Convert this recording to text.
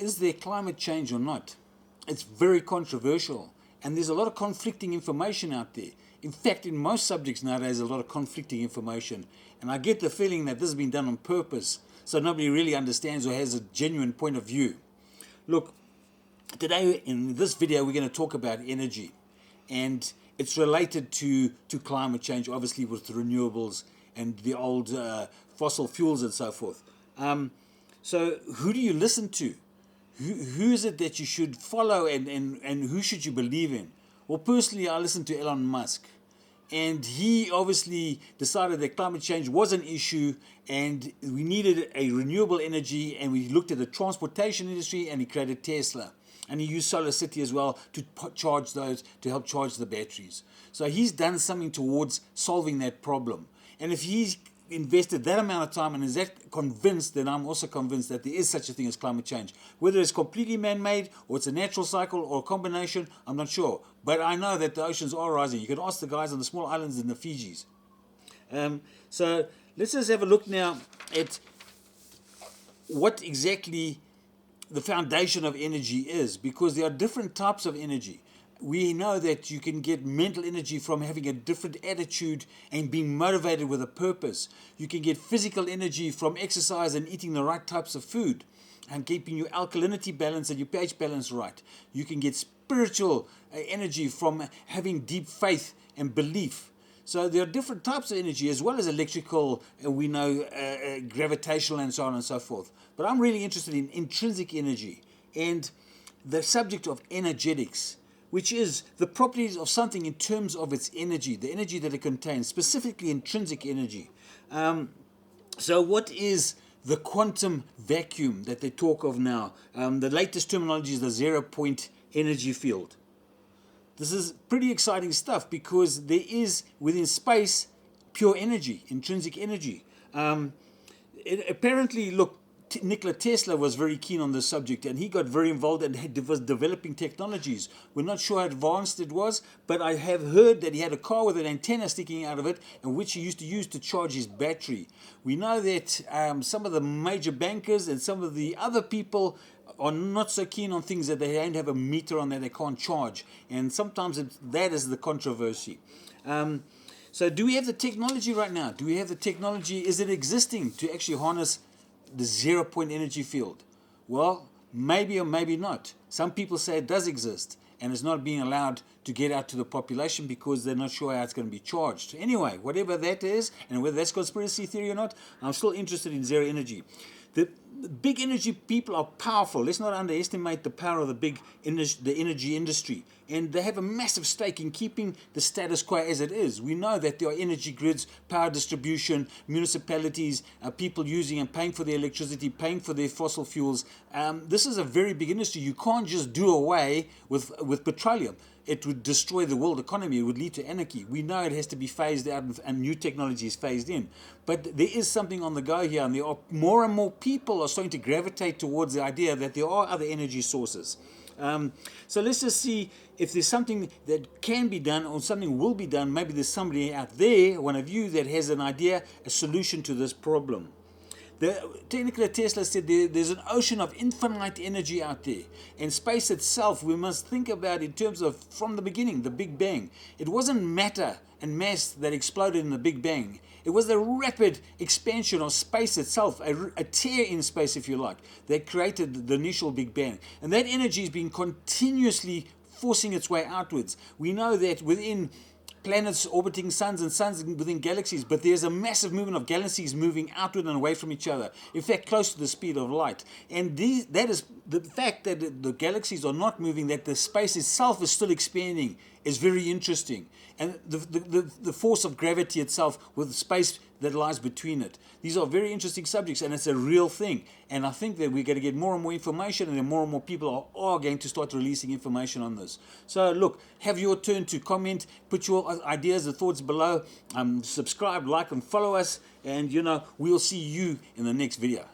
is there climate change or not? It's very controversial, and there's a lot of conflicting information out there. In fact, in most subjects nowadays, there's a lot of conflicting information, and I get the feeling that this has been done on purpose, so nobody really understands or has a genuine point of view. Look, today in this video, we're going to talk about energy, and it's related to climate change, obviously with renewables and the old fossil fuels and so forth. So who do you listen to? Who is it that you should follow, and who should you believe in? Well, personally, I listen to Elon Musk. And he obviously decided that climate change was an issue and we needed a renewable energy, and we looked at the transportation industry, and he created Tesla. And he used Solar City as well to charge those, to help charge the batteries. So he's done something towards solving that problem. And if he's invested that amount of time and is that convinced, then I'm also convinced that there is such a thing as climate change. Whether it's completely man-made or it's a natural cycle or a combination, I'm not sure. But I know that the oceans are rising. You can ask the guys on the small islands in the Fijis. So let's just have a look now at what exactly the foundation of energy is, because there are different types of energy. We know that you can get mental energy from having a different attitude and being motivated with a purpose. You can get physical energy from exercise and eating the right types of food and keeping your alkalinity balance and your pH balance right. You can get spiritual energy from having deep faith and belief. So there are different types of energy, as well as electrical, we know, gravitational and so on and so forth. But I'm really interested in intrinsic energy and the subject of energetics, which is the properties of something in terms of its energy, the energy that it contains, specifically intrinsic energy. So what is the quantum vacuum that they talk of now? The latest terminology is the zero-point energy field. This is pretty exciting stuff, because there is within space pure energy, intrinsic energy. Apparently, look, Nikola Tesla was very keen on this subject, and he got very involved and was developing technologies. We're not sure how advanced it was, but I have heard that he had a car with an antenna sticking out of it, and which he used to use to charge his battery. We know that some of the major bankers and some of the other people are not so keen on things that they don't have a meter on that they can't charge, and sometimes that is the controversy. So do we have the technology right now? Do we have the technology? Is it existing to actually harness the zero-point energy field? Well, maybe or maybe not. Some people say it does exist, and it's not being allowed to get out to the population because they're not sure how it's going to be charged. Anyway, whatever that is, and whether that's conspiracy theory or not, I'm still interested in zero energy. The big energy people are powerful. Let's not underestimate the power of the energy industry. And they have a massive stake in keeping the status quo as it is. We know that there are energy grids, power distribution, municipalities, people using and paying for their electricity, paying for their fossil fuels. This is a very big industry. You can't just do away with petroleum. It would destroy the world economy. It would lead to anarchy. We know it has to be phased out and new technology is phased in. But there is something on the go here, and there are more and more people are starting to gravitate towards the idea that there are other energy sources. So let's just see if there's something that can be done or something will be done. Maybe there's somebody out there, one of you, that has an idea, a solution to this problem. Nikola Tesla said there's an ocean of infinite energy out there. And space itself, we must think about in terms of, from the beginning, the Big Bang. It wasn't matter and mass that exploded in the Big Bang. It was the rapid expansion of space itself, a tear in space, if you like, that created the initial Big Bang. And that energy has been continuously forcing its way outwards. We know that within planets orbiting suns and suns within galaxies, but there's a massive movement of galaxies moving outward and away from each other, in fact close to the speed of light. And that is the fact that the galaxies are not moving, that the space itself is still expanding, is very interesting. And the force of gravity itself with the space that lies between it. These are very interesting subjects, and it's a real thing. And I think that we're going to get more and more information, and then more and more people are going to start releasing information on this. So look, have your turn to comment, put your ideas and thoughts below, subscribe, like and follow us, and we'll see you in the next video.